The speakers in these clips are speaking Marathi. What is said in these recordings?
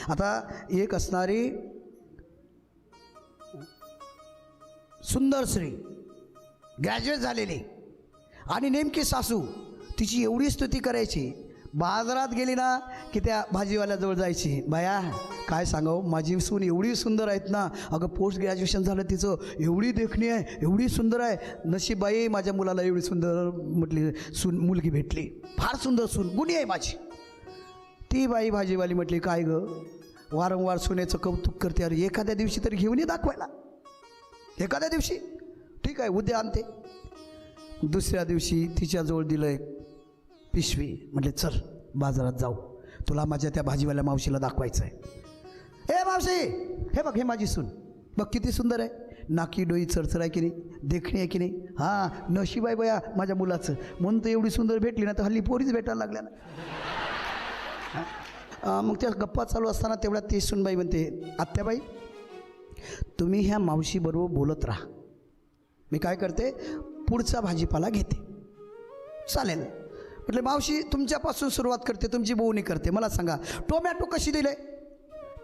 आता एक असणारी सुंदर स्त्री, ग्रॅज्युएट झालेली, आणि नेमकी सासू तिची एवढी स्तुती करायची, बाजारात गेली ना की त्या भाजीवाल्याजवळ जायची, बाया काय सांगावं, माझी सून एवढी सुंदर आहेत ना, अगं पोस्ट ग्रॅज्युएशन झालं तिचं, एवढी देखणी आहे, एवढी सुंदर आहे, नशीबाई माझ्या मुलाला एवढी सुंदर म्हटली सून मुलगी भेटली, फार सुंदर सून, गुणी आहे माझी. ती बाई भाजीवाली म्हटली, काय गं वारंवार सुनेचं कौतुक करते, अरे एखाद्या दिवशी तरी घेऊन ये दाखवायला, एखाद्या दिवशी ठीक आहे उद्या आणते. दुसऱ्या दिवशी तिच्याजवळ दिलं एक पिशवी, म्हटले चल बाजारात जाऊ, तुला माझ्या त्या भाजीवाल्या मावशीला दाखवायचं आहे. ए मावशी, हे बघ, हे माझी सून बघ किती सुंदर आहे, नाकी डोई चरचर आहे की नाही, देखणी आहे की नाही, हां नशीब आहे बया माझ्या मुलाचं, म्हणून तर एवढी सुंदर भेटली ना, तर हल्ली पोरीच भेटायला लागल्या ना. मग त्या गप्पा चालू असताना तेवढ्यात ती सूनबाई म्हणते, आत्याबाई तुम्ही ह्या मावशीबरोबर बोलत राहा, मी काय करते पुढचा भाजीपाला घेते. चालेल म्हटले, मावशी तुमच्यापासून सुरुवात करते, तुमची बोवणी करते, मला सांगा टोमॅटो कशी दिले.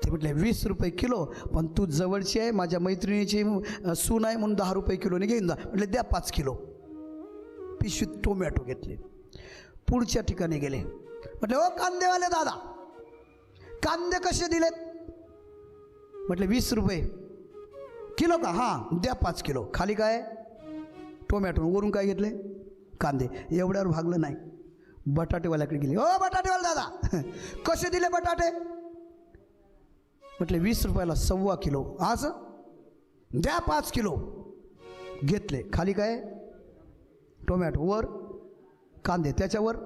ते म्हटले 20 रुपये किलो, पण तू जवळची आहे, माझ्या मैत्रिणीची सून आहे म्हणून 10 रुपये किलोने घेऊन जा. म्हटले द्या 5 किलो. पिशवीत टोमॅटो घेतले, पुढच्या ठिकाणी गेले, म्हटले ओ कांदेवाले दादा कांदे कसे दिलेत. म्हटले 20 रुपये किलो का, हां द्या 5 किलो. खाली काय टोमॅटो, वरून काय घेतले कांदे. एवढ्यावर भागलं नाही, बटाटेवाल्याकडे गेले, ओ बटाटेवाला दादा कसे दिले बटाटे. म्हटले 20 रुपयाला 1.25 किलो. असं द्या 5 किलो. घेतले, खाली काय टोमॅटो, वर कांदे, त्याच्यावर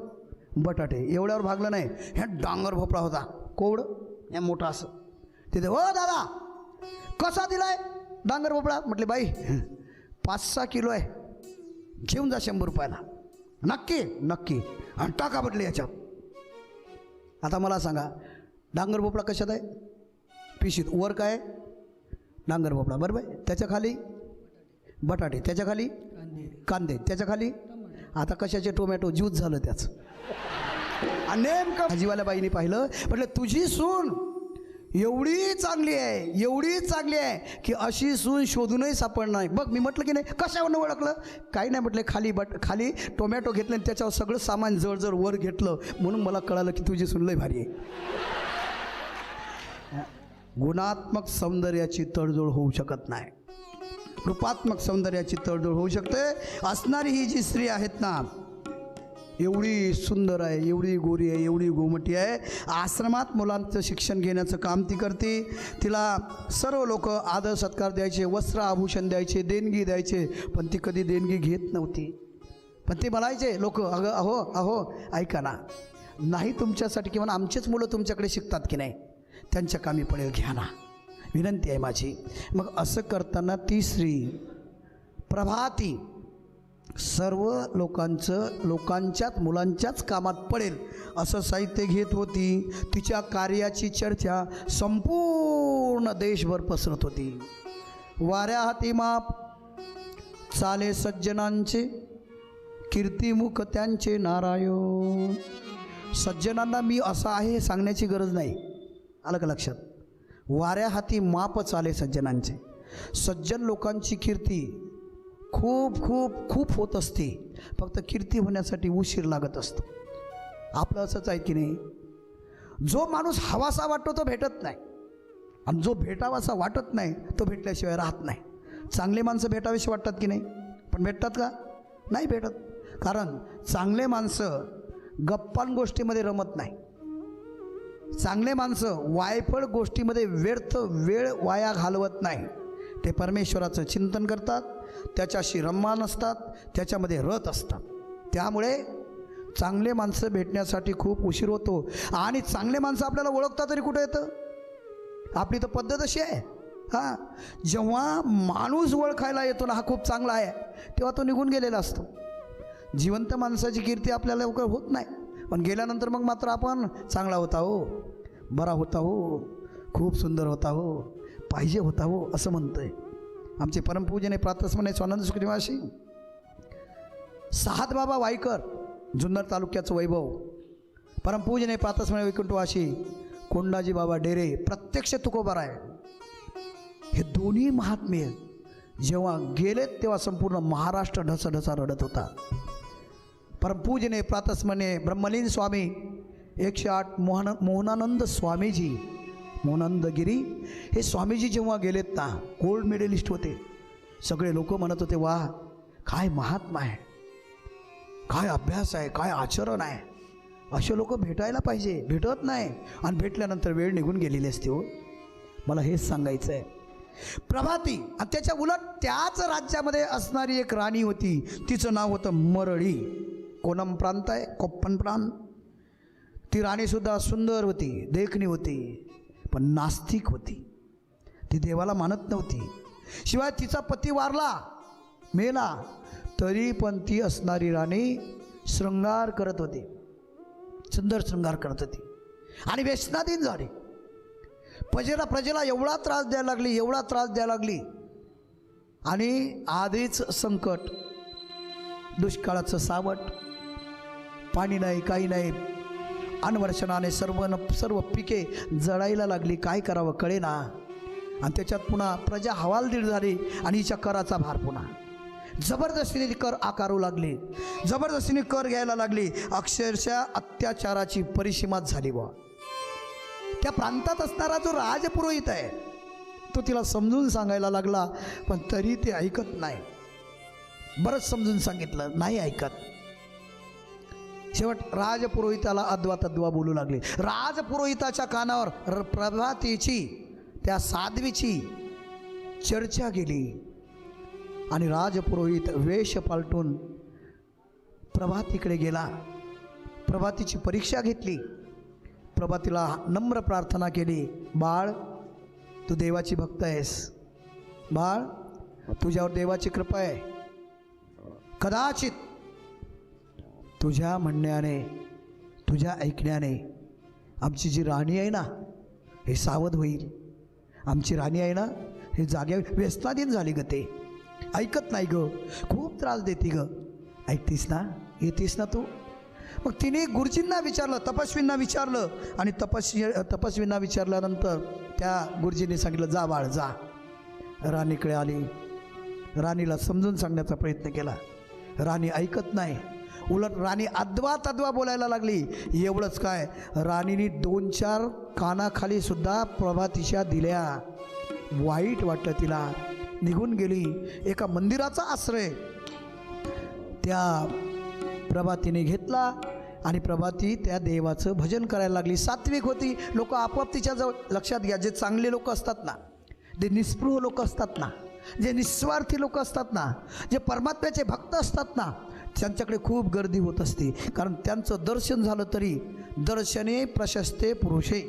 बटाटे. एवढ्यावर भागलं नाही, ह्या डांगर भोपळा होता कोवड या मोठा असं, तिथे ओ दादा कसा दिलाय डांगर भोपळा. म्हटले बाई 5-6 किलो आहे, घेऊन जा 100 रुपयाला. नक्की नक्की, आणि टाका म्हटले याच्यात. आता मला सांगा डांगर भोपळा कशात आहे, पिशीत, वर काय डांगर भोपळा बरोबर आहे, त्याच्या खाली बटाटे, त्याच्या खाली कांदे, त्याच्या खाली आता कशाचे टोमॅटो, ज्यूस झालं त्याचं. आणि नेमकं भाजीवाल्या बाईने पाहिलं, म्हटलं तुझी सून एवढी चांगली आहे, एवढी चांगली आहे की अशी सून शोधूनही सापडणार नाही. बघ मी म्हटलं की नाही, कशावरनं ओळखलं, काही नाही म्हटलं, खाली टोमॅटो घेतले आणि त्याच्यावर सगळं सामान जवळ वर घेतलं, म्हणून मला कळालं की तुझी सून लय भारी आहे. गुणात्मक सौंदर्याची तडजोड होऊ शकत नाही, रूपात्मक सौंदर्याची तडजोड होऊ शकते. असणारी ही जी स्त्री आहेत ना, एवढी सुंदर आहे, एवढी गोरी आहे, एवढी गोमटी आहे. आश्रमात मुलांचं शिक्षण घेण्याचं काम ती करते. तिला सर्व लोक आदर सत्कार द्यायचे, वस्त्र आभूषण द्यायचे, देणगी द्यायचे, पण ती कधी देणगी घेत नव्हती. पण ते म्हणायचे लोक, अगं अहो अहो ऐका ना, नाही तुमच्यासाठी किंवा आमचेच मुलं तुमच्याकडे शिकतात की नाही, त्यांच्या कामी पडेल, घ्या ना, विनंती आहे माझी. मग असं करताना ती स्त्री प्रभाती सर्व लोकांच्याच मुलांच्याच कामात पडेल असं साहित्य घेत होती. तिच्या कार्याची चर्चा संपूर्ण देशभर पसरत होती. वाऱ्या हाती माप चाले सज्जनांचे, कीर्तिमुख त्यांचे नारायण. सज्जनांना मी असं आहे हे सांगण्याची गरज नाही, आलं का लक्षात. वाऱ्या हाती माप चाले सज्जनांचे. सज्जन लोकांची कीर्ती खूप खूप खूप होत असते, फक्त कीर्ती होण्यासाठी उशीर लागत असतो. आपलं असंच आहे की नाही, जो माणूस हवासा वाटतो तो भेटत नाही, आणि जो भेटावासा वाटत नाही तो भेटल्याशिवाय राहत नाही. चांगले माणसं भेटावीशी वाटतात की नाही, पण भेटतात का, नाही भेटत. कारण चांगले माणसं गप्पां गोष्टीमध्ये रमत नाही. चांगले माणसं वायफळ गोष्टीमध्ये व्यर्थ वेळ वाया घालवत नाही. ते परमेश्वराचं चिंतन करतात, त्याच्याशी रममान असतात, त्याच्यामध्ये रत असतात. त्यामुळे चांगले माणसं भेटण्यासाठी खूप उशीर होतो. आणि चांगले माणसं आपल्याला ओळखता तरी कुठं येतं, आपली तर पद्धत अशी आहे. हां, जेव्हा माणूस ओळखायला येतो ना हा खूप चांगला आहे, तेव्हा तो निघून गेलेला असतो. जिवंत माणसाची कीर्ती आपल्याला लवकर होत नाही, पण गेल्यानंतर मग मात्र आपण चांगला होता हो, बरा होता हो, खूप सुंदर होता हो, पाहिजे होता हो असं म्हणतोय. आमचे परमपूजने प्रातस्मरणे स्वानंद सुखनिवासी साहत बाबा वाईकर, जुन्नर तालुक्याचं वैभव, परमपूजने प्रातस्मरणे वैकुंठवासी कोंडाजी बाबा डेरे प्रत्यक्ष तुकोबाराय, हे दोन्ही महात्मे जेव्हा गेलेत तेव्हा संपूर्ण महाराष्ट्र ढसढसा रडत होता. परमपूजने प्रातस्मरणे ब्रह्मलीन स्वामी 108 मोहनानंद स्वामीजी, मोहनानंदगिरी हे स्वामीजी जेव्हा गेलेत ना, गोल्ड मेडलिस्ट होते. सगळे लोक म्हणत होते वा काय महात्मा आहे, काय अभ्यास आहे, काय आचरण आहे. असे लोक भेटायला पाहिजे, भेटत नाही आणि भेटल्यानंतर वेळ निघून गेलेली असते. हो, मला हेच सांगायचं आहे. प्रभाती आणि त्याच्या उलट त्याच राज्यामध्ये असणारी एक राणी होती, तिचं नाव होतं मरळी. कोणम प्रांत आहे, कोप्पन प्रांत. ती राणीसुद्धा सुंदर होती, देखणी होती, पण नास्तिक होती. ती देवाला मानत नव्हती. शिवाय तिचा पती वारला, मेला, तरी पण ती असणारी राणी शृंगार करत होती, सुंदर शृंगार करत होती आणि व्यसनाधीन झाली. प्रजेला एवढा त्रास द्यायला लागली, एवढा त्रास द्यायला लागली. आणि आधीच संकट, दुष्काळाचं सावट, पाणी नाही, काही नाही, अनवर्षणाने सर्व पिके जळायला लागली. काय करावं कळेना. आणि त्याच्यात पुन्हा प्रजा हवालदिल झाली आणि हिच्या कराचा भार पुन्हा जबरदस्तीने कर आकारू लागली, जबरदस्तीने कर घ्यायला लागली. अक्षरशः अत्याचाराची परिसीमाच झाली. बा त्या प्रांतात असणारा जो राजपुरोहित आहे तो तिला समजून सांगायला लागला, पण तरी ते ऐकत नाही. बरंच समजून सांगितलं, नाही ऐकत. शेवट राजपुरोहिताला अद्वा तद्वा बोलू लागले. राजपुरोहिताच्या कानावर प्रभातीची, त्या साध्वीची चर्चा गेली आणि राजपुरोहित वेश पालटून प्रभातीकडे गेला. प्रभातीची परीक्षा घेतली. प्रभातीला नम्र प्रार्थना केली, बाळ तू देवाची भक्त आहेस, बाळ तुझ्यावर देवाची कृपा आहे, कदाचित तुझ्या म्हणण्याने, तुझ्या ऐकण्याने आमची जी राणी आहे ना हे सावध होईल. आमची राणी आहे ना हे जाग्या व्यसनाधीन झाली ग, ते ऐकत नाही ग, खूप त्रास देते ग, ऐकतीस ना, येतीस ना तू. मग तिने गुरुजींना विचारलं, तपस्वींना विचारलं आणि तपस्वींना विचारल्यानंतर त्या गुरुजींनी सांगितलं जा बाळ जा. राणीकडे आली, राणीला समजून सांगण्याचा प्रयत्न केला. राणी ऐकत नाही, उलट राणी अद्वा तद्वा बोलायला लागली. एवढंच काय, राणीने 2-4 कानाखाली सुद्धा प्रभातीच्या दिल्या. वाईट वाटलं तिला, निघून गेली. एका मंदिराचा आश्रय त्या प्रभातीने घेतला आणि प्रभाती त्या देवाचं भजन करायला लागली. सात्विक होती. लोक आपोआप तिच्याजवळ, लक्षात घ्या, जे चांगले लोक असतात ना, जे निस्पृह लोक असतात ना, जे निस्वार्थी लोक असतात ना, जे परमात्म्याचे भक्त असतात ना, त्यांच्याकडे खूप गर्दी होत असते. कारण त्यांचं दर्शन झालं तरी दर्शने प्रशस्ते पुरुषे,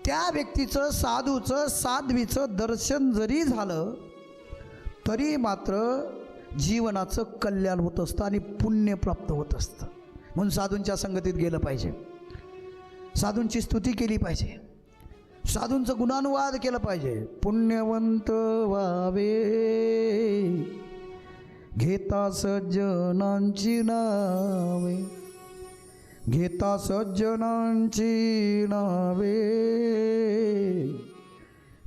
त्या व्यक्तीचं, साधूचं, साध्वीचं दर्शन जरी झालं तरी मात्र जीवनाचं कल्याण होत असतं आणि पुण्य प्राप्त होत असतं. म्हणून साधूंच्या संगतीत गेलं पाहिजे, साधूंची स्तुती केली पाहिजे, साधूंचं गुणानुवाद केलं पाहिजे. पुण्यवंत व्हावे घेता सज्जनांची नावे, घेता सज्जनांची नावे,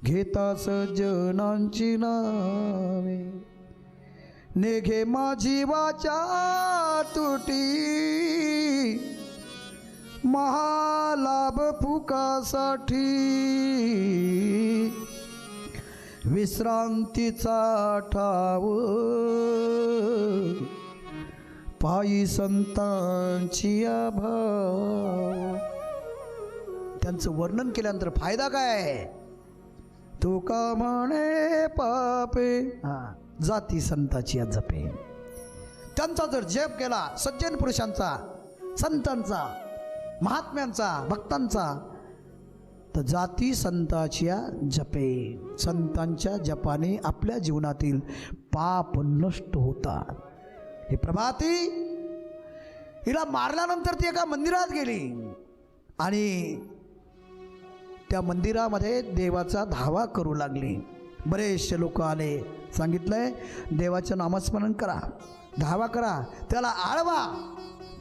घेता सज्जनांची नावे. नेघे माझी वाचा तुटी, महालाभ फुकासाठी, विश्रांतीचा ठाव पायी संतांची अभाव. त्यांचं वर्णन केल्यानंतर फायदा काय? तुका म्हणे पापे जाती संताची जपे. त्यांचा जर जप केला, सज्जन पुरुषांचा, संतांचा, महात्म्यांचा, भक्तांचा, तर जाती संताच्या जपे. संतांच्या जपाने आपल्या जीवनातील पाप नष्ट होतात. ही प्रभाती, हिला मारल्यानंतर ती एका मंदिरात गेली आणि त्या मंदिरामध्ये देवाचा धावा करू लागली. बरेचसे लोक आले, सांगितलंय देवाचं नामस्मरण करा, धावा करा, त्याला आळवा,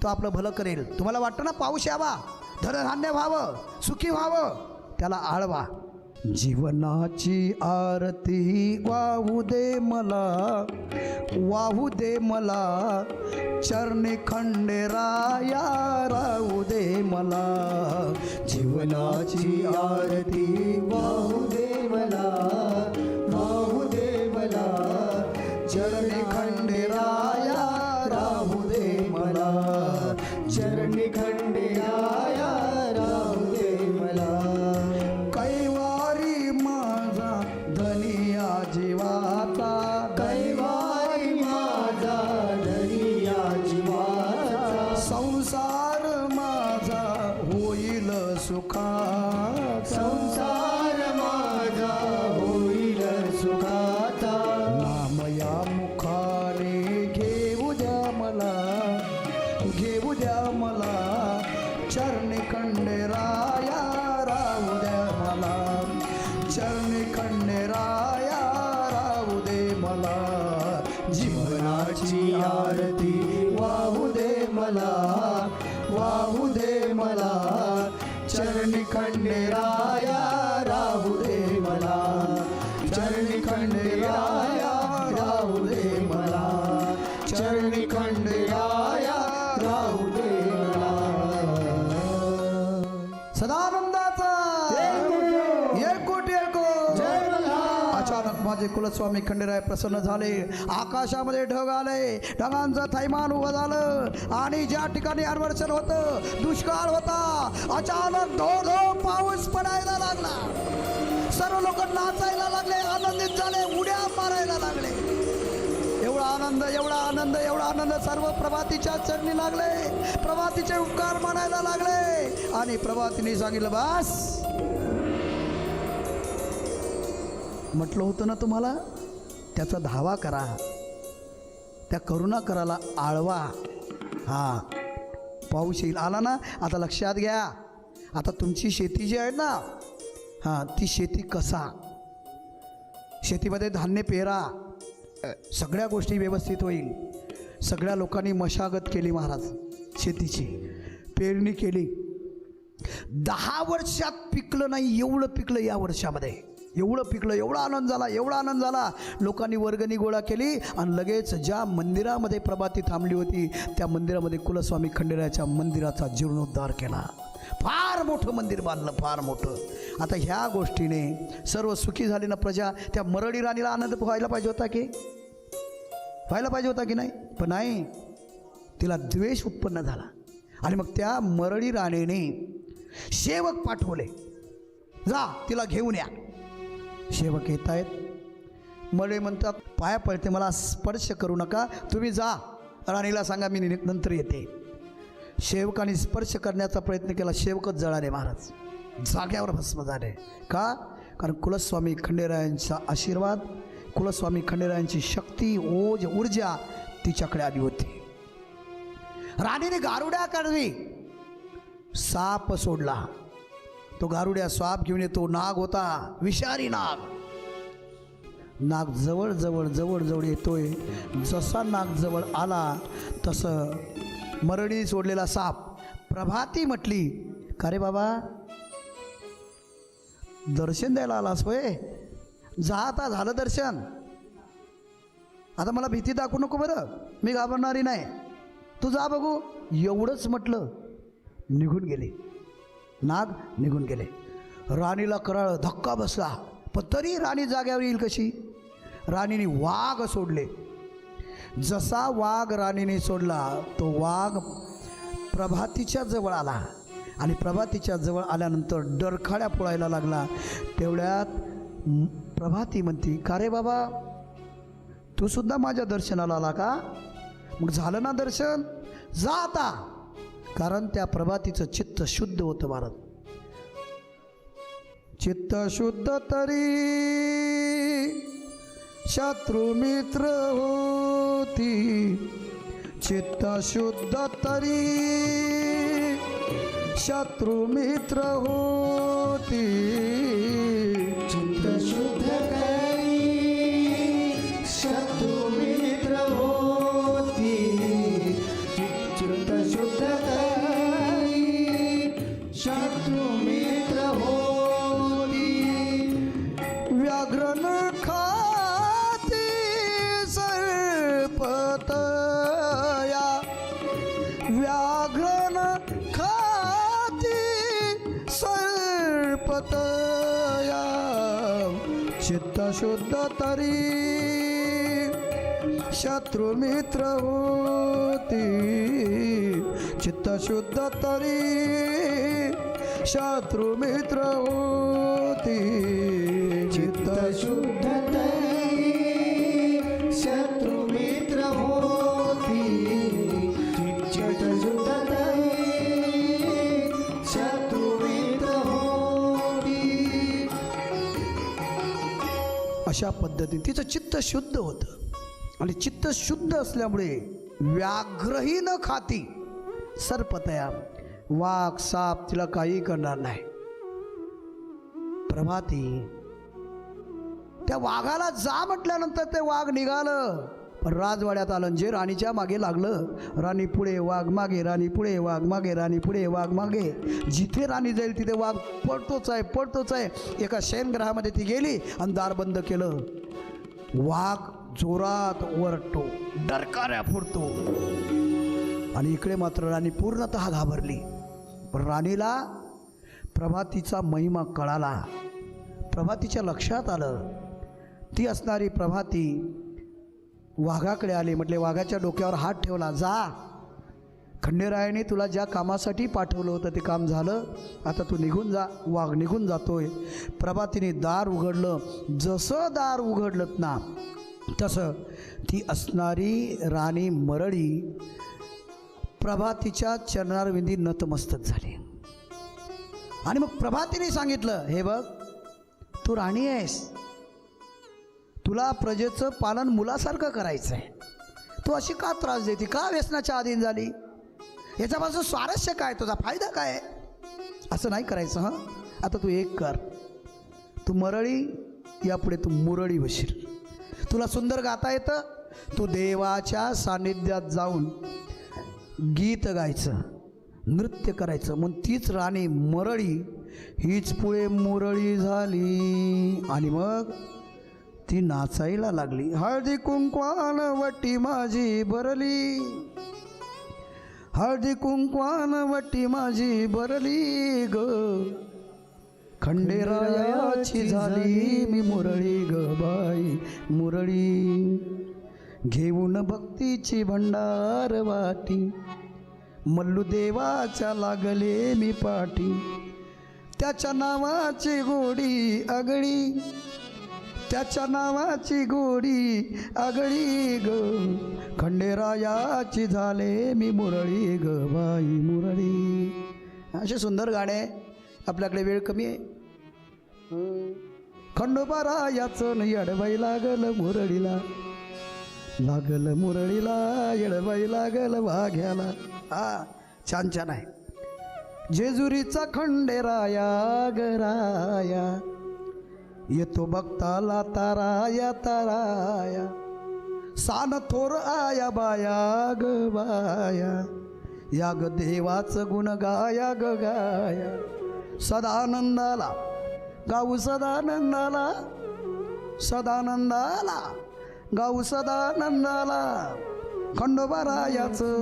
तो आपलं भलं करेल. तुम्हाला वाटतं ना पाऊस यावा, धनधान्य व्हावं, सुखी व्हावं, त्याला आळवा. जीवनाची आरती वाहू दे मला, वाहू दे मला, चरणी खंडेराया राहू दे मला. जीवनाची आरती वाहू दे मला, वाहू दे मला, चरणी खंडेराया राहू दे मला, चरणी खंडेराया राहू दे मला. कैवारी माझा धनिया जीवाचा, कैवारी माझा धनिया जीवाचा, संसार माझा होईल सुखाचा, संसार माझा होईल सुखाचा. नाम या मुखाने घेऊ द्या मला, घेऊ द्या मला, चरणी खंडेराया राहू द्या मला, चरणी खंडेराया राहू दे मला. जीवनाची आरती वाहू दे मला, वाहू दे मला, चरणी खंडेराया राहू दे मला, चरणी खंडेराया राहू दे मला, चरणी खंडेराया राहू दे मला. सदानंदाचा अचानक माझे कुलस्वामी खंडेराय प्रसन्न झाले. आकाशामध्ये ढग आले, ढगांचं थैमान उभं झालं आणि ज्या ठिकाणी अनवर्षण होतं, दुष्काळ होता, अचानक धो धो पाऊस पडायला लागला. सर्व लोक नाचायला लागले, आनंदित झाले, उड्या मारायला लागले. एवढा आनंद, एवढा आनंद, एवढा आनंद सर्व प्रभातीच्या चरणी लागले, प्रभातीचे उपकार मानायला लागले. आणि प्रभातीने सांगितलं, बस म्हटलं होतं ना तुम्हाला, त्याचा धावा करा, त्या करुणाकराला आळवा. हा पाऊस येईल. आला ना. आता लक्षात घ्या, आता तुमची शेती जी आहे ना, हां ती शेती कसा, शेतीमध्ये धान्य पेरा, सगळ्या गोष्टी व्यवस्थित होईल. सगळ्या लोकांनी मशागत केली महाराज, शेतीची पेरणी केली. 10 वर्षात पिकलं नाही एवढं पिकलं या वर्षामध्ये, एवढं पिकलं. एवढा आनंद झाला, एवढा आनंद झाला. लोकांनी वर्गणी गोळा केली आणि लगेच ज्या मंदिरामध्ये प्रभाती थांबली होती त्या मंदिरामध्ये कुलस्वामी खंडेरायाच्या मंदिराचा जीर्णोद्धार केला. फार मोठं मंदिर बांधलं, फार मोठं. आता ह्या गोष्टीने सर्व सुखी झाली ना प्रजा. त्या मरडी राणीला आनंद व्हायला पाहिजे होता की व्हायला पाहिजे होता की नाही, पण नाही, तिला द्वेष उत्पन्न झाला. आणि मग त्या मरडी राणीने सेवक पाठवले, जा तिला घेऊन या. सेवक येत आहेत, मरडी म्हणतात, पाया पडते, मला स्पर्श करू नका, तुम्ही जा, राणीला सांगा मी नंतर येते. सेवकाने स्पर्श करण्याचा प्रयत्न केला, सेवकच जळाले महाराज, जाग्यावर भस्म झाले. का? कारण कुलस्वामी खंडेरायांचा आशीर्वाद, कुलस्वामी खंडेरायांची शक्ती, ओज, ऊर्जा तिच्याकडे आली होती. राणीने गारुड्या काढली, साप सोडला. तो गारुड्या साप घेऊन येतो. नाग होता, विषारी नाग. नाग जवळ जवळ जवळ जवळ येतोय. जसा नाग जवळ आला तसं मरडी सोडलेला साप. प्रभाती म्हटली, का रे बाबा, दर्शन द्यायला आलास होय, जा आता, झालं दर्शन, आता मला भीती दाखवू नको बरं, मी घाबरणारी नाही, तू जा बघू. एवढंच म्हटलं, निघून गेले. नाग निघून गेले. राणीला कराळ धक्का बसला, पण तरी राणी जाग्यावर येईल कशी. राणीने वाघ सोडले. जसा वाघ राणीने सोडला तो वाघ प्रभातीच्या जवळ आला आणि प्रभातीच्या जवळ आल्यानंतर डरखाड्या पोळायला लागला. तेवढ्यात प्रभाती म्हणती, का रे बाबा, तू सुद्धा माझ्या दर्शनाला आला का? मग झालं ना दर्शन, जा आता. कारण त्या प्रभातीचं चित्त शुद्ध होतं महाराज. चित्त शुद्ध तरी शत्रु मित्र होती, चित्त शुद्ध तरी शत्रु मित्र होती, चित्त शुद्ध तरी शत्रु मित्र होती, चित्त शुद्ध तरी शुद्ध तरी शत्रु मित्र होती, चित्त शुद्ध तरी शत्रु मित्र होती, चित्त शुद्ध तरी शत्रु मित्र होती, चित्त शुद्ध तरी शत्रु मित्र होती. अशा पद्धतीने तिचं चित्त शुद्ध होतं आणि चित्त शुद्ध असल्यामुळे व्याघ्रही न खाती सर्पतया, वाघ साप तिला काही करणार नाही. प्रभाती त्या वाघाला जा म्हटल्यानंतर ते वाघ निघालं, पण राजवाड्यात आलं. जे राणीच्या मागे लागलं, राणी पुढे वाघ मागे, राणी पुढे वाघ मागे, राणी पुढे वाघ मागे. जिथे राणी जाईल तिथे वाघ पडतोच आहे, पडतोच आहे. एका शयनगृहामध्ये ती गेली आणि दार बंद केलं. वाघ जोरात ओरडतो, डरकाऱ्या फोडतो आणि इकडे मात्र राणी पूर्णतः घाबरली. पण राणीला प्रभातीचा महिमा कळाला. प्रभातीच्या लक्षात आलं ती असणारी प्रभाती वाघाकडे आली. म्हटले वाघाच्या डोक्यावर हात ठेवला, जा, खंडेरायाने तुला ज्या कामासाठी पाठवलं होतं ते काम झालं, आता तू निघून जा. वाघ निघून जातोय. प्रभातीने दार उघडलं. जसं दार उघडलं ना तसं ती असणारी राणी मरळी प्रभातीच्या चरणारविंदी नतमस्तक झाली. आणि मग प्रभातीने सांगितलं, हे बघ, तू राणी आहेस, तुला प्रजेचं पालन मुलासारखं करायचं आहे, तू अशी का त्रास देते, का व्यसनाच्या अधीन झाली, याच्यापासून स्वारस्य काय, तुझा फायदा काय आहे, असं नाही करायचं. हां, आता तू एक कर, तू मरळी, यापुढे तू मुरळी होशील. तुला सुंदर गाता येतं, तू देवाच्या सान्निध्यात जाऊन गीत गायचं, नृत्य करायचं. मग तीच राणी मरळी हीच पुढे मुरळी झाली आणि मग ती नाचायला लागली. हळदी कुंकवान वटी माझी भरली, हळदी कुंकवान वटी माझी भरली ग, खंडेरायाची झाली मी मुरळी ग बाई मुरळी. घेऊन भक्तीची भंडार वाटी, मल्लू देवाच्या लागले मी पाठी. त्याच्या नावाची गोडी आगळी, त्याच्या नावाची गोडी आगळी ग, खंडेरायाची झाले मी मुरळी ग बाई मुरळी. असे सुंदर गाणे. आपल्याकडे वेळ कमी आहे. खंडोबारायाचं येडबाई लागल मुरळीला, लागल मुरळीला येडबाई लागल वाघ्याला. हा, छान छान आहे. जेजुरीचा खंडेराया गराया, येतो भक्ताला ताराया ताराया, सान थोर आया बाया ग बाया, या ग देवाचं गुण गाया ग गाया. सदानंदाला गाऊ सदानंदाला, सदानंदाला गाऊ सदानंदाला, खंडोबारायाचं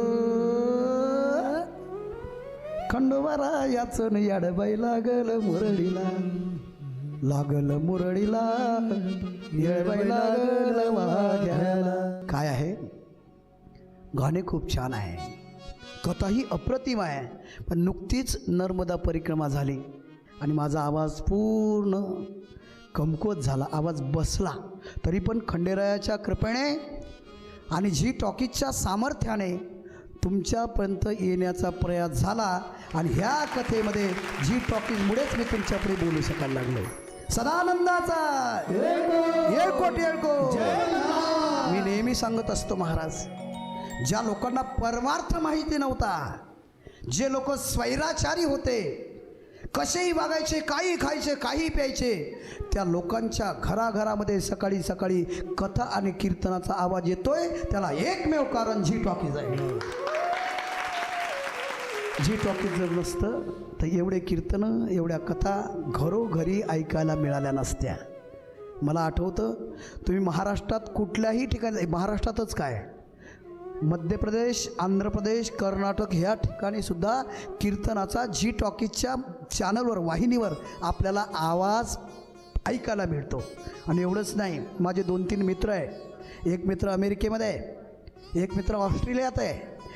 खंडोबारायाचं याडबाई लागल मुरळीला, लागल मुरळीला येडबाई लागल वाघ्याला. काय आहे, गाणे खूप छान आहे, कथाही अप्रतिम आहे. पण नुकतीच नर्मदा परिक्रमा झाली आणि माझा आवाज पूर्ण कमकुवत झाला, आवाज बसला. तरी पण खंडेरायाच्या कृपेने आणि झी टॉकीजच्या सामर्थ्याने तुमच्यापर्यंत येण्याचा प्रयास झाला आणि ह्या कथेमध्ये झी टॉकीजमुळेच मी तुमच्यापुढे बोलू शकायला लागलो. सदानंदाचा येळकोट येळकोट. मी नेहमी सांगत असतो महाराज, ज्या लोकांना परमार्थ माहिती नव्हता, जे लोक स्वैराचारी होते, कसेही वागायचे, काही खायचे, काही प्यायचे, त्या लोकांच्या घराघरामध्ये सकाळी सकाळी कथा आणि कीर्तनाचा आवाज येतोय, त्याला एकमेव कारण झी टॉकीज आहे. झी टॉकीज जर नसतं तर एवढे कीर्तनं, एवढ्या कथा घरोघरी ऐकायला मिळाल्या नसत्या. मला आठवतं, तुम्ही महाराष्ट्रात कुठल्याही ठिकाणी, महाराष्ट्रातच काय, मध्य प्रदेश, आंध्र प्रदेश, कर्नाटक ह्या ठिकाणी सुद्धा कीर्तनाचा झी टॉकीजच्या चॅनलवर, वाहिनीवर आपल्याला आवाज ऐकायला मिळतो. आणि एवढंच नाही, माझे 2-3 मित्र आहे. एक मित्र अमेरिकेमध्ये आहे, एक मित्र ऑस्ट्रेलियात आहे.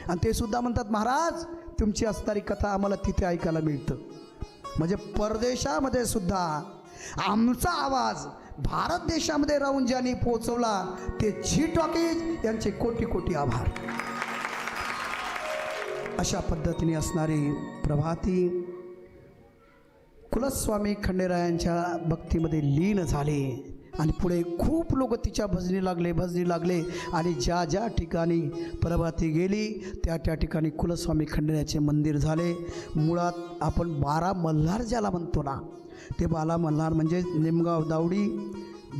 आणि ते सुद्धा म्हणतात, महाराज तुमची असणारी कथा आम्हाला तिथे ऐकायला मिळतं. म्हणजे परदेशामध्ये सुद्धा आमचा आवाज भारत देशामध्ये राहून ज्यांनी पोहोचवला ते झी टॉकीज यांचे कोटी कोटी आभार. अशा पद्धतीने असणारी प्रभाती कुलस्वामी खंडेरायांच्या भक्तीमध्ये लीन झाले. आणि पुढे खूप लोक तिच्या भजनी लागले. आणि ज्या ज्या ठिकाणी प्रभाती गेली त्या ठिकाणी कुलस्वामी खंडेरायाचे मंदिर झाले. मुळात आपण 12 मल्हार ज्याला म्हणतो ना, ते 12 मल्हार म्हणजे निमगाव दावडी,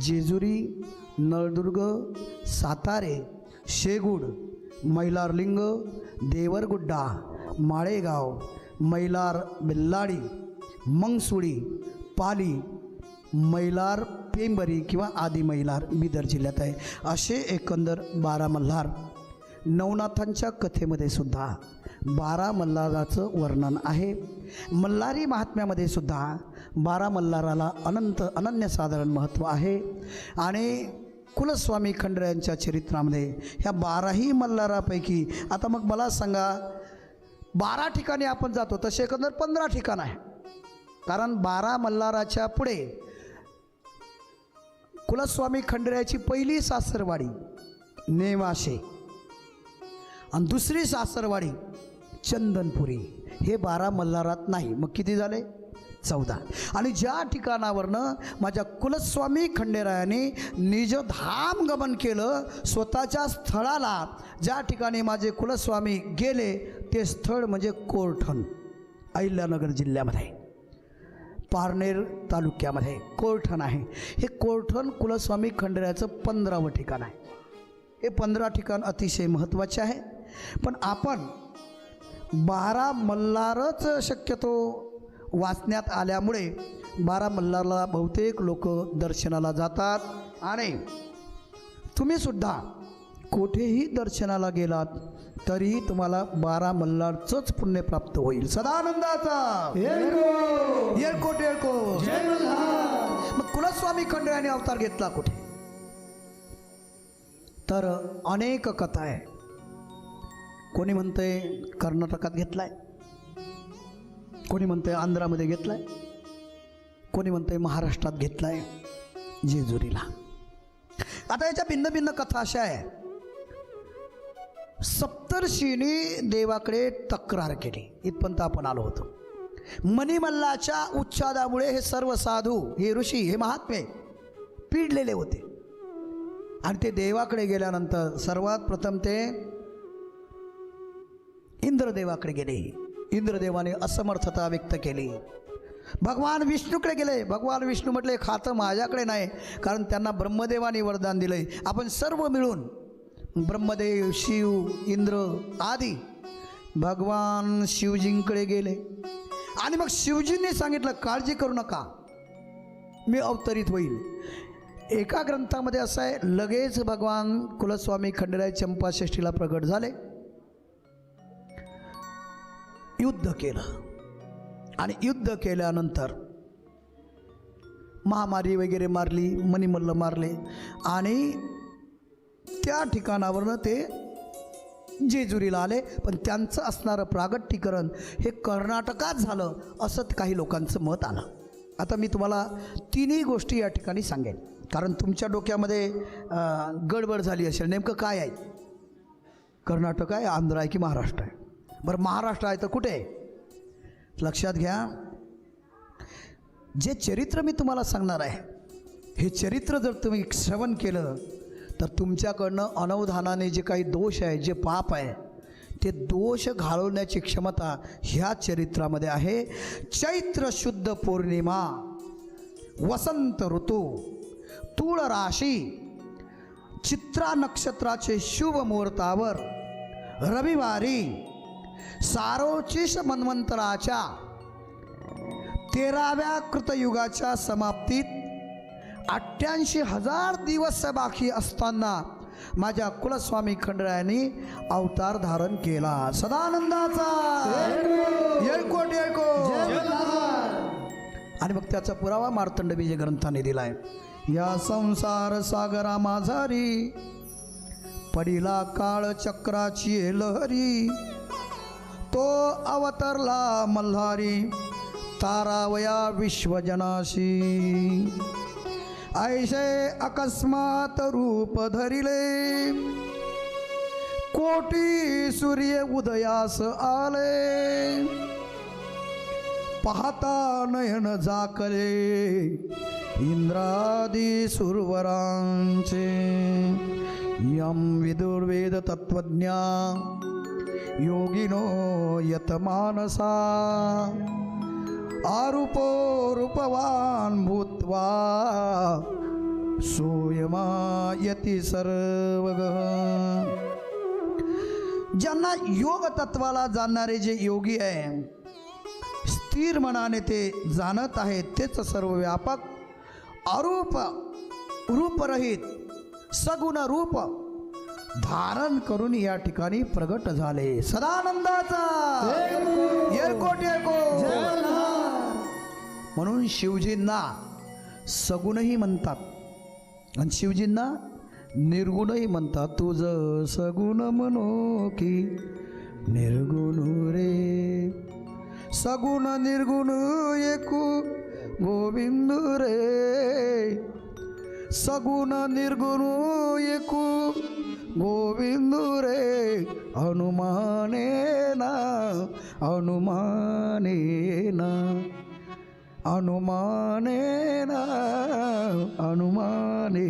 जेजुरी, नळदुर्ग, सातारे, शेगूड, मैलारलिंग, देवरगुड्डा, माळेगाव, मैलार बेल्लाडी, मंगसुळी, पाली, मैलार पेंबरी किंवा आदी मैलार बिदर जिल्ह्यात आहे. असे एकंदर 12 मल्हार. नवनाथांच्या कथेमध्ये सुद्धा 12 मल्हाराचं वर्णन आहे. मल्हारी महात्म्यामध्ये सुद्धा 12 मल्हाराला अनन्यसाधारण महत्त्व आहे. आणि कुलस्वामी खंडेरायांच्या चरित्रामध्ये ह्या 12ही मल्हारापैकी आता मग मला सांगा, 12 ठिकाणी आपण जातो तसे एकंदर 15 ठिकाण आहे. कारण 12 मल्हाराच्या पुढे कुलस्वामी खंडेरायाची पहिली सासरवाडी नेवाशे आणि दुसरी सासरवाडी चंदनपुरी, हे 12 मल्हारात नाही. मग किती झाले? 14. आणि ज्या ठिकाणावरनं माझ्या कुलस्वामी खंडेरायाने निजधाम गमन केलं, स्वतःच्या स्थळाला ज्या ठिकाणी माझे कुलस्वामी गेले ते स्थळ म्हणजे कोरठण, अहिल्यानगर जिल्ह्यामध्ये पारनेर तालुक्यामध्ये कोरठण आहे. हे कोरठण कुलस्वामी खंडेरायाचं 15वं ठिकाण आहे. हे 15 ठिकाण अतिशय महत्त्वाचे आहे. पण आपण 12 मल्हारच शक्यतो वाचण्यात आल्यामुळे 12 मल्हारला बहुतेक लोक दर्शनाला जातात. आणि तुम्ही सुद्धा कुठेही दर्शनाला गेलात तरीही तुम्हाला 12 मल्हारचंच पुण्य प्राप्त होईल. सदानंदाचा येळकोट येळकोट. मग कुलस्वामी खंडेरायाने अवतार घेतला कुठे? तर अनेक कथा आहे. कोणी म्हणतंय कर्नाटकात घेतलाय, कोणी म्हणतंय आंध्रामध्ये घेतलाय, कोणी म्हणतंय महाराष्ट्रात घेतलाय जेजुरीला. आता याच्या भिन्न भिन्न कथा अशा आहे. सप्तर्षींनी देवाकडे तक्रार केली, इथपर्यंत आपण आलो होतो. मणिमल्लाच्या उच्चादामुळे हे सर्व साधू, हे ऋषी, हे महात्मे पिडलेले होते. आणि ते देवाकडे गेल्यानंतर सर्वात प्रथम ते इंद्रदेवाकडे गेले. इंद्रदेवाने असमर्थता व्यक्त केली. भगवान विष्णूकडे गेले. भगवान विष्णू म्हटले, खातं माझ्याकडे नाही, कारण त्यांना ब्रह्मदेवाने वरदान दिलंय. आपण सर्व मिळून ब्रह्मदेव, शिव, इंद्र आदी भगवान शिवजींकडे गेले. आणि मग शिवजींनी सांगितलं, काळजी करू नका, मी अवतरित होईल. एका ग्रंथामध्ये असं आहे, लगेच भगवान कुलस्वामी खंडेराय चंपाषष्ठीला प्रगट झाले, युद्ध केलं. आणि युद्ध केल्यानंतर महामारी वगैरे मारली, मणिमल्ल मारले. आणि त्या ठिकाणावरनं ते जेजुरीला आले. पण त्यांचं असणारं प्रागट्यीकरण हे कर्नाटकात झालं असं काही लोकांचं मत आलं. आता मी तुम्हाला तिन्ही गोष्टी या ठिकाणी सांगेन, कारण तुमच्या डोक्यामध्ये गडबड झाली असेल, नेमकं काय आहे, कर्नाटक आहे, आंध्र आहे की महाराष्ट्र आहे? बरं, महाराष्ट्र आहे तर कुठे आहे? लक्षात घ्या, जे चरित्र मी तुम्हाला सांगणार आहे हे चरित्र जर तुम्ही श्रवण केलं तर तुमच्याकडनं अनवधानाने जे काही दोष आहे, जे पाप आहे, ते दोष घालवण्याची क्षमता ह्या चरित्रामध्ये आहे. चैत्र शुद्ध पौर्णिमा, वसंत ऋतू, तूळ राशी, चित्रा नक्षत्राचे शुभ मुहूर्तावर रविवारी सारोचिष मन्वंतराच्या 13व्या कृतयुगाच्या समाप्तीत 88,000 दिवस बाकी असताना माझ्या कुलस्वामी खंडेरायांनी अवतार धारण केला. सदानंदाचा येळकोट येळकोट. आणि मग त्याचा पुरावा मार्तंड विजय ग्रंथाने दिलाय. या संसार सागरा माझारी पडिला काळ चक्राची लहरी, तो अवतरला मल्हारी तारावया विश्वजनाशी. ऐसे अकस्मात रूप धरिले, कोटी सूर्य उदयास आले. पाहता नयन झाकले इंद्रादी सुरवरांचे. यम विदुर्वेद तत्वज्ञा योगिनो यतमानसा. आरूपो रूपवान भूत्वा सोयमायति सर्वगः. ज्यांना योग तत्वाला जाणणारे जे योगी आहे, स्थिर मनाने ते जाणत आहेत, तेच सर्व व्यापक अरूप रूपरहित सगुण रूप धारण करून या ठिकाणी प्रगट झाले. सदानंदाचा येळकोट येळकोट. म्हणून शिवजींना सगुणही म्हणतात आणि शिवजींना निर्गुणही म्हणतात. तुझं सगुण म्हणो की निर्गुण रे, सगुण निर्गुण एकू गोविंद रे. सगुण निर्गुण एकू गोविंद रे. हनुमाने ना हनुमाने ना हनुमाने ना हनुमाने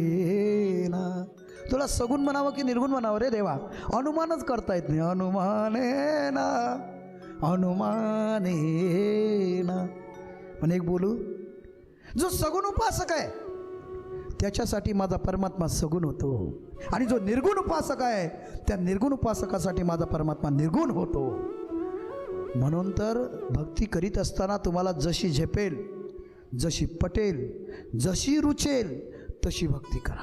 ना. तुला सगुण म्हणावं की निर्गुण म्हणावं रे देवा, अनुमानच करता येत नाही. हनुमाने ना हनुमाने ना. पण एक बोलू, जो सगुण उपासक आहे त्याच्यासाठी माझा परमात्मा सगुण होतो, आणि जो निर्गुण उपासक आहे त्या निर्गुण उपासकासाठी माझा परमात्मा निर्गुण होतो. म्हणून तर भक्ती करीत असताना तुम्हाला जशी झेपेल, जशी पटेल, जशी रुचेल तशी भक्ती करा.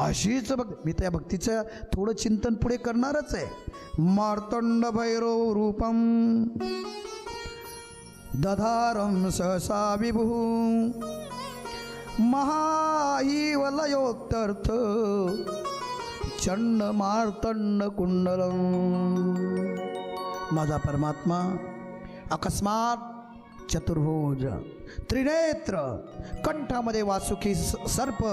अशीच मी त्या भक्तीचं थोडं चिंतन पुढे करणारच आहे. मार्तंड भैरव रूपम दधारम सहसा विभू महाईवलयोक्तर्थ चंड मार्तंड कुंडलम. माझा परमात्मा अकस्मात चतुर्भुज, त्रिनेत्र, कंठामध्ये वासुकी सर्प,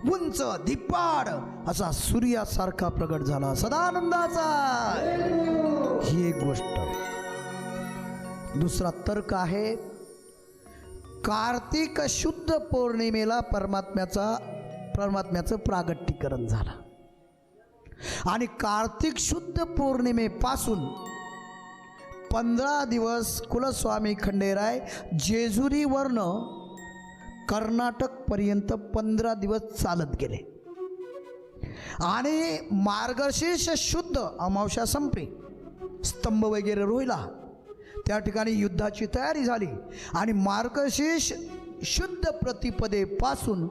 उंच दिप्पाड असा सूर्यासारखा प्रगट झाला. सदानंदाचा. ही एक गोष्ट. दुसरा तर्क आहे, कार्तिक शुद्ध पौर्णिमेला परमात्म्याचं प्रागट्यीकरण झालं, आणि कार्तिक शुद्ध पौर्णिमेपासून 15 दिवस कुलस्वामी खंडेराय जेजुरीवरनं कर्नाटकपर्यंत 15 दिवस चालत गेले. आणि मार्गशीर्ष शुद्ध अमावस्या संपली, स्तंभ वगैरे रोहिला, त्या ठिकाणी युद्धाची तयारी झाली. आणि मार्गशीर्ष शुद्ध प्रतिपदेपासून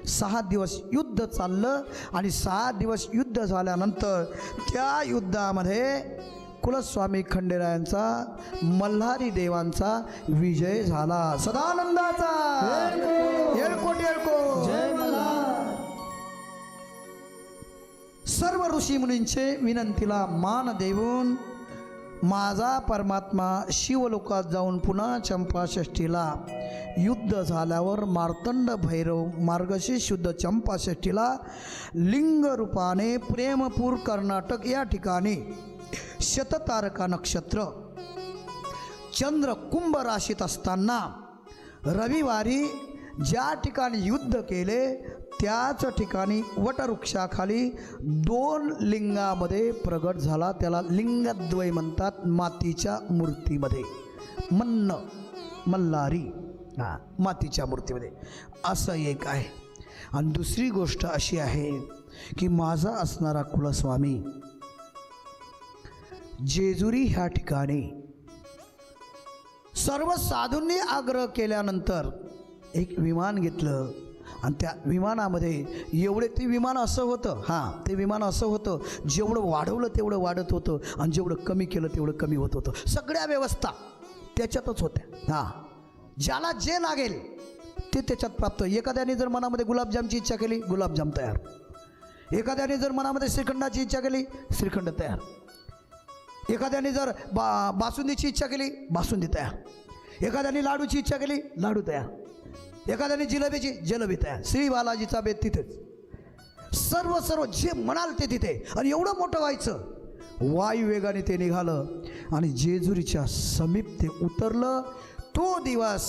6 दिवस युद्ध चाललं. आणि 6 दिवस युद्ध झाल्यानंतर त्या युद्धामध्ये कुलस्वामी खंडेरायांचा, मल्हारी देवांचा विजय झाला. सदानंदाचा. येळकोट येळकोट. सर्व ऋषीमुनींचे विनंतीला मान देऊन माझा परमात्मा शिवलोकात जाऊन पुन्हा चंपाषष्ठीला युद्ध झाल्यावर मार्तंड भैरव मार्गशीर्ष शुद्ध चंपाषष्ठीला लिंग रूपाने प्रेमपूर कर्नाटक या ठिकाणी शततारका नक्षत्र, चंद्र कुंभ राशीत असताना रविवारी ज्या ठिकाणी युद्ध केले त्याच ठिकाणी वटवृक्षाखाली 2 लिंगामध्ये प्रगट झाला. त्याला लिंगद्वय म्हणतात. मातीच्या मूर्तीमध्ये, मल्हारी मातीच्या मूर्तीमध्ये असं एक आहे. आणि दुसरी गोष्ट अशी आहे की माझा असणारा कुलस्वामी जेजुरी ह्या ठिकाणी सर्व साधूंनी आग्रह केल्यानंतर एक विमान घेतलं. आणि त्या विमानामध्ये एवढे, ते विमान असं होतं, ते विमान असं होतं, जेवढं वाढवलं तेवढं वाढत होतं आणि जेवढं कमी केलं तेवढं कमी होत होतं. सगळ्या व्यवस्था त्याच्यातच होत्या. ज्याला जे लागेल ते त्याच्यात प्राप्त. एखाद्याने जर मनामध्ये गुलाबजामची इच्छा केली, गुलाबजाम तयार. एखाद्याने जर मनामध्ये श्रीखंडाची इच्छा केली, श्रीखंड तयार. एखाद्याने जर बासुंदीची इच्छा केली, बासुंदी तयार. एखाद्याने लाडूची इच्छा केली, लाडू तयार. एखाद्याने जिलेबीची, जिलेबी तयार. श्री बालाजीचा बेत तिथेच. सर्व सर्व जे म्हणाल ते तिथे. आणि एवढं मोठं व्हायचं, वायुवेगाने ते निघालं आणि जेजुरीच्या समीप ते उतरलं. तो दिवस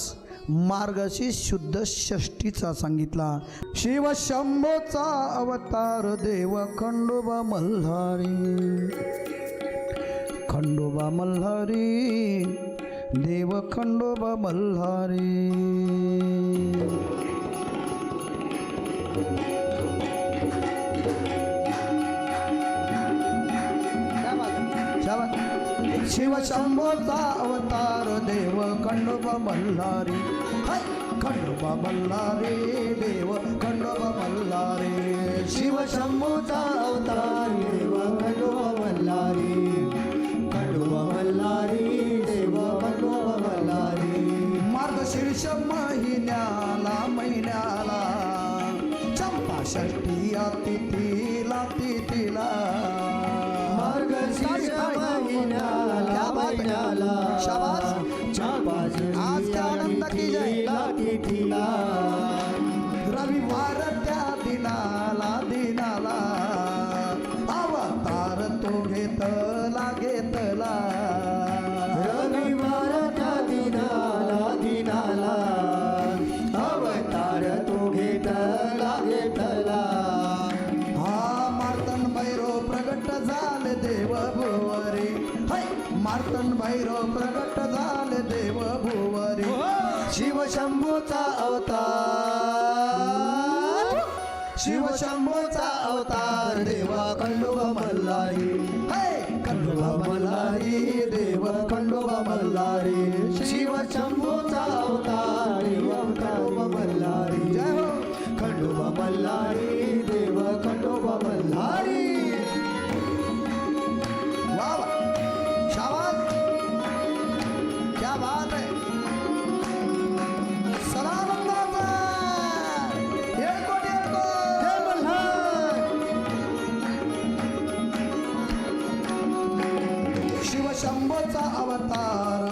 मार्गशीर्ष शुद्ध षष्टीचा सांगितला. शिवशंभोचा अवतार देव खंडोबा मल्हारी. खंडोबा मल्हारी देव खंडोबा मल्हारी. शिवशंभोचा अवतार देव खंडोबा मल्हारी. खंडोबा मल्हारी देव खंडोबा मल्हारी. शिवशंभोचा अवतार देव खंडोबा मल्हारी. खंडोबा मल्हारी देव खंडोबा मल्हारी. मार्गशीर्ष महिन्याला चंपा षष्टी तिथीला तिथीला. मार्गशीर्ष महिन्याला शाबास. चंपा आज क्या आनंद की जय. तिथीला. रविवार त्या दिनाला अवतार तो घेतला. रविवार त्या दिनाला अवतार तो घेतला. हा मार्तन भैरव प्रगट झाले देव भुवरी. मार्तन भैरव प्रगट झाले देव भुवरी. शिवशंभोचा अवतार. शिवशंभोचा अवतार देवा खंडोबा मल्हारी. खंडोबा मल्हारी देव खंडोबा मल्हारी. शिवशंभोचा अवतार देव खंडोबा मल्हारी. जय हो. खंडोबा मल्हारी देव खंडोबा मल्हारी. वाह वाह, शाबाश, क्या बात है. सलामंदाचा येळकोट येळकोट. जय मल्हार. शिवशंभोचा अवतार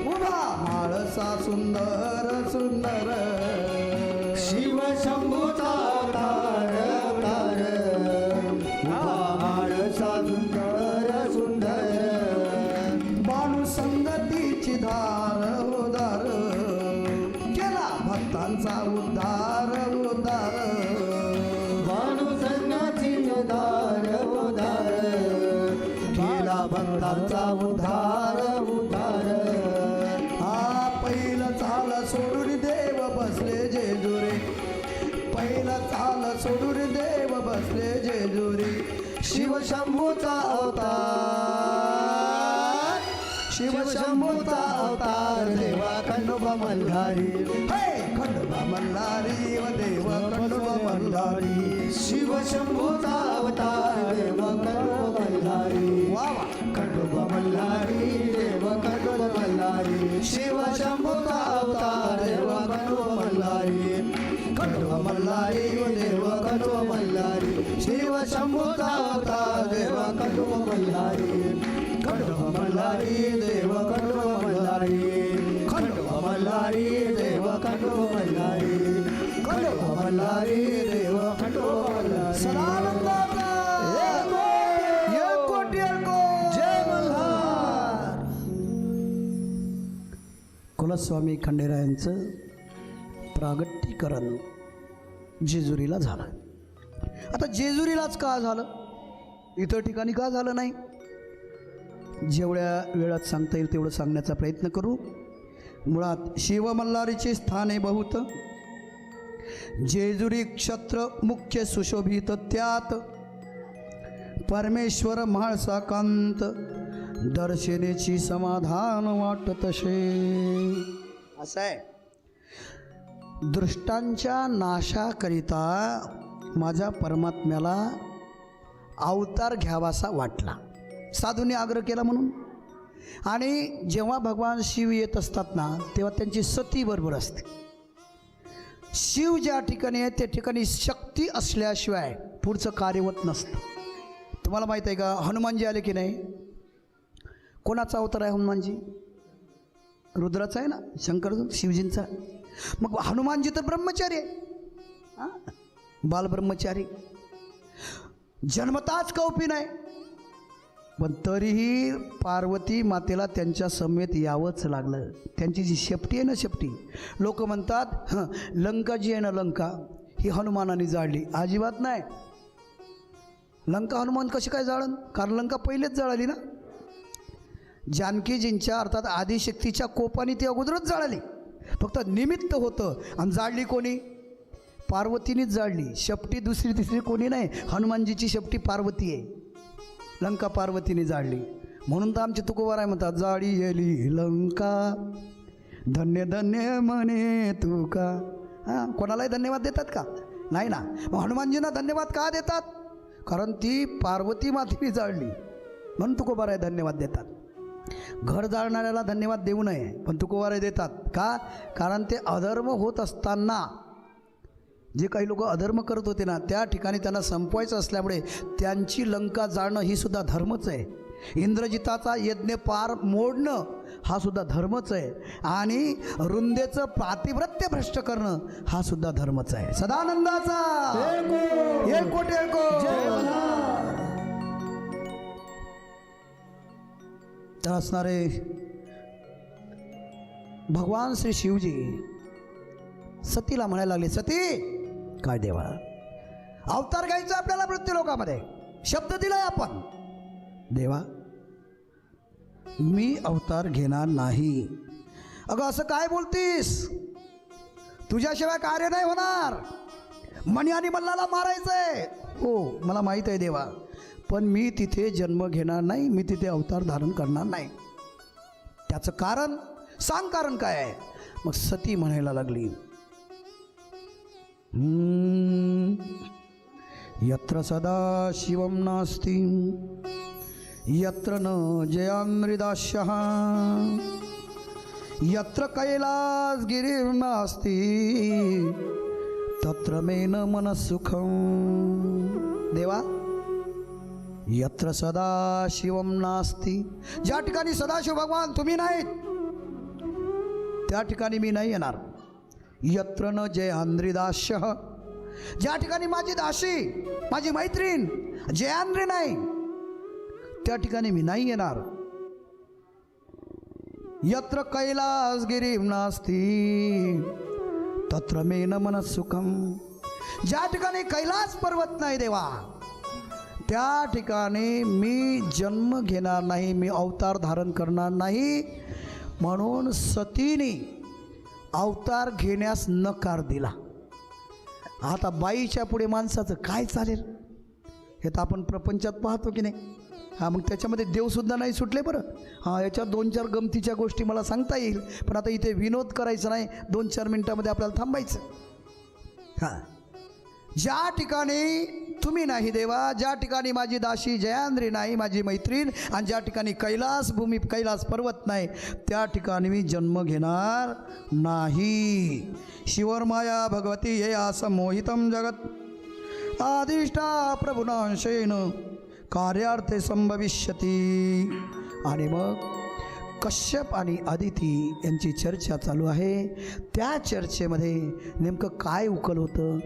उभा माळसा सुंदर सुंदर. शिवशंभोचा अवतार उभा माळसा सुंदर सुंदर. बाणू संगतीची धार उदार केला भक्तांचा उद्धार. भानु संगाची उधार केला भक्तांचा उधार. हा पहिलं चाल सोडून देव बसले जेजुरी. पहिलं चाल सोडून देव बसले जेजुरी. शिवशंभोचा अवतार. शिवशंभोचा अवतार देवा खंडोबा मल्हारी. खंडोबा मल्हारी व देव खंडोबा मल्हारी. शिवशंभोचा अवतार देव खंडोबा मल्हारी. वा वा. खंडोबा मल्हारी देव खंडोबा मल्हारी. शिवशंभोचा अवतार देव खंडोबा मल्हारी. खंडोबा मल्हारी देव खंडोबा मल्हारी. शिवशंभोचा अवतार देव खंडोबा मल्हारी. खंडोबा मल्हारी देव खंडोबा मल्हारी. खंडोबा मल्हारी देव खंडोबा मल्हारी. खंडोबा मल्हारी देव खंडोबा मल्हारी. सदानंदाचा येळकोट येळकोट. जय मल्हार. कुलस्वामी खंडेरायांचं प्रागट्यकरण जेजुरीला झालं. आता जेजुरीलाच का झालं, इतर ठिकाणी का झालं नाही? जेवढ्या वेळात सांगता येईल तेवढं सांगण्याचा प्रयत्न करू. मुळात शिवमल्हारीचे स्थान आहे बहुत. जेजुरी क्षत्र मुख्य सुशोभित त्यात परमेश्वर म्हाळसा कांत. दर्शनेची समाधान वाटतसे. असं आहे, दृष्टांच्या नाशाकरिता माझ्या परमात्म्याला अवतार घ्यावासा वाटला. साधूने आग्रह केला म्हणून आणि जेव्हा भगवान शिव येत असतात ना तेव्हा त्यांची सती बरोबर असते. शिव ज्या ठिकाणी आहे त्या ठिकाणी शक्ती असल्याशिवाय पुढचं कार्यवत नसतं. तुम्हाला माहीत आहे का हनुमानजी आले की नाही? कोणाचा अवतार आहे हनुमानजी? रुद्राचा आहे ना, शंकर शिवजींचा. मग हनुमानजी तर ब्रह्मचारी आहे, बालब्रह्मचारी, जन्मताच कौपीन आहे. पण तरीही पार्वती मातेला त्यांच्या समेत यावंच लागलं. त्यांची जी शेपटी आहे ना, शेपटी, लोक म्हणतात लंका जी आहे ना, लंका ही हनुमानाने जाळली. अजिबात नाही. लंका हनुमान कशी काय जाळन? कारण लंका पहिलेच जळाली ना. जानकीजींच्या अर्थात आदिशक्तीच्या कोपाने ती अगोदरच जळाली. फक्त निमित्त होतं. आणि जाळली कोणी? पार्वतीनेच जाळली. शेपटी दुसरी तिसरी कोणी नाही. हनुमानजीची शेपटी पार्वती आहे. लंका पार्वतीने जाळली. म्हणून तर आमचे तुकोबाराय म्हणतात, जाळी येली लंका धन्य धन्य म्हणे तू का. कोणालाही धन्यवाद देतात का? नाही ना. मग हनुमानजींना धन्यवाद का देतात? कारण ती पार्वती मातेने जाळली म्हणून तुकोबाराय धन्यवाद देतात. घर जाळणाऱ्याला धन्यवाद देऊ नये, पण तुकोबाराय देतात. का? कारण ते अधर्म होत असताना जे काही लोक अधर्म करत होते ना त्या ठिकाणी त्यांना संपवायचं असल्यामुळे त्यांची लंका जाळणं ही सुद्धा धर्मच आहे. इंद्रजिताचा यज्ञ पार मोडणं हा सुद्धा धर्मच आहे. आणि रुंदेचं पातिव्रत्य भ्रष्ट करणं हा सुद्धा धर्मच आहे. सदानंदाचा येळकोट येळकोट. तर असणारे भगवान श्री शिवजी सतीला म्हणायला लागले, सती काय देवा, अवतार घ्यायचा आपल्याला मृत्यू लोकामध्ये, शब्द दिलाय आपण. देवा मी अवतार घेणार नाही. अगं असं काय बोलतीस? तुझ्याशिवाय कार्य नाही होणार. मणी आणि मल्लाला मारायचंय. हो मला माहीत आहे देवा, पण मी तिथे जन्म घेणार नाही, मी तिथे अवतार धारण करणार नाही. त्याचं कारण सांग, कारण काय आहे? मग सती म्हणायला लागली, यत्र सदा शिवम नास्ति यत्र न जयान्मृदास्यः यत्र कैलासगिरिर् नास्ति तत्र मे न मनस्सुखं. देवा यत्र सदाशिवम नास्ति, ज्या ठिकाणी सदाशिव भगवान तुम्ही नाहीत त्या ठिकाणी मी नाही येणार. यत्र न जयान्मृदास्यः, ज्या ठिकाणी माझी दासी माझी मैत्रीण जयान्री नाही त्या ठिकाणी मी नाही येणार. यत्र कैलासगिरिं नास्ति तत्र मे न मनस्सुखं, ज्या ठिकाणी कैलास पर्वत नाही देवा त्या ठिकाणी मी जन्म घेणार नाही, मी अवतार धारण करणार नाही. म्हणून सतीने अवतार घेण्यास नकार दिला. आता बाईच्या पुढे माणसाचं काय चालेल हे तर आपण प्रपंचात पाहतो की नाही. मग त्याच्यामध्ये देवसुद्धा नाही सुटले बरं. याच्यात 2-4 गमतीच्या गोष्टी मला सांगता येईल, पण आता इथे विनोद करायचा नाही. 2-4 मिनटामध्ये आपल्याला थांबायचं. ज्या ठिकाणी तुम्ही नाही देवा, ज्या ठिकाणी माझी दासी जयांद्री नाही माझी मैत्रीण, आणि ज्या ठिकाणी कैलास भूमी कैलास पर्वत नाही त्या ठिकाणी मी जन्म घेणार नाही. शिवर्माया भगवती हे असमोहितम जगत आदिष्टा प्रभुनांशेन कार्यार्थे संभविष्यती. आणि मग कश्यप आणि अदिती यांची चर्चा चालू आहे. त्या चर्चेमध्ये नेमकं काय उकल होतं?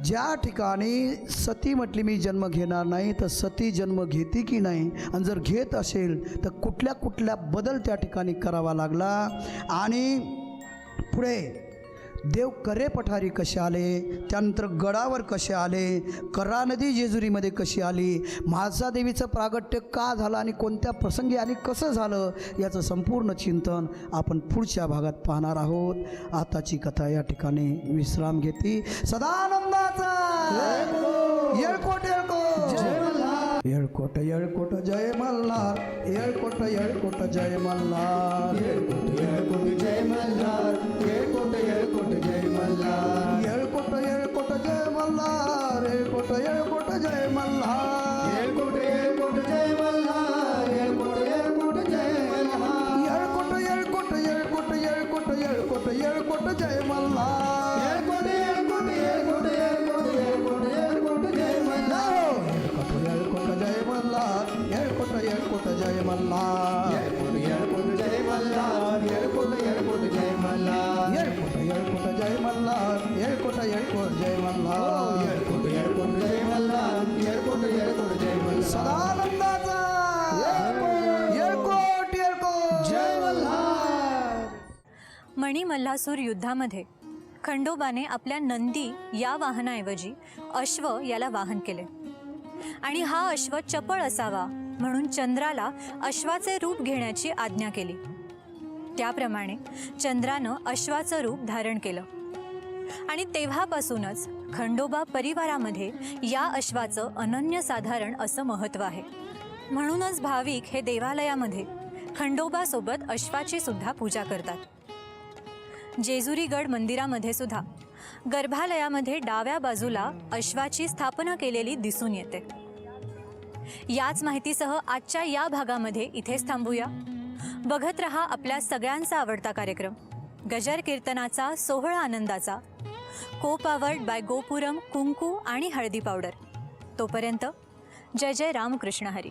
ज्या ठिकाणी सती म्हटली मी जन्म घेणार नाही, तर सती जन्म घेते की नाही, आणि जर घेत असेल तर कुठल्या कुठल्या बदल त्या ठिकाणी करावा लागला. आणि पुढे देव करे पठारी कसे आले, त्यानंतर गडावर कसे आले, करा नदी जेजुरीमध्ये कशी आली, म्हाळसादेवीचं प्रागट्य का झालं आणि कोणत्या प्रसंगी आणि कसं झालं याचं संपूर्ण चिंतन आपण पुढच्या भागात पाहणार आहोत. आताची कथा या ठिकाणी विश्राम घेते. सदानंदाचा येळकोट येळकोट येळकोट येळकोट जय मल्हार, येळकोट येळकोट जय मल्हार, येळकोट येळकोट जय मल्हार, येळकोट येळकोट जय मल्हार, येळकोट येळकोट जय मल्हार, येळकोट येळकोट जय मल्हार, येळकोट येळकोट जय मल्हार, येळकोट मल्हार येळकोट येळकोट जय मल्हार येळकोट येळकोट जय मल्हार येळकोट येळकोट जय मल्हार येळकोट येळकोट जय मल्हार येळकोट येळकोट जय मल्हार येळकोट येळकोट जय मल्हार सदानंदाचा येळकोट येळकोट जय मल्हार मणिमल्हासूर युद्धामध्ये खंडोबाने आपल्या नंदी या वाहनाऐवजी अश्व याला वाहन केले आणि हा अश्व चपळ असावा म्हणून चंद्राला अश्वाचे रूप घेण्याची आज्ञा केली. त्याप्रमाणे चंद्रानं अश्वाचं रूप धारण केलं आणि तेव्हापासूनच खंडोबा परिवारामध्ये या अश्वाचं अनन्यसाधारण असं महत्त्व आहे. म्हणूनच भाविक हे देवालयामध्ये खंडोबासोबत अश्वाची सुद्धा पूजा करतात. जेजुरीगड मंदिरामध्ये सुद्धा गर्भालयामध्ये डाव्या बाजूला अश्वाची स्थापना केलेली दिसून येते. याच माहितीसह आजच्या या भागामध्ये इथेच थांबूया. बघत रहा आपल्या सगळ्यांचा आवडता कार्यक्रम गजर कीर्तनाचा सोहळा आनंदाचा, को पावर्ड बाय गोपुरम कुंकू आणि हळदी पावडर. तोपर्यंत जय जय रामकृष्ण हरी.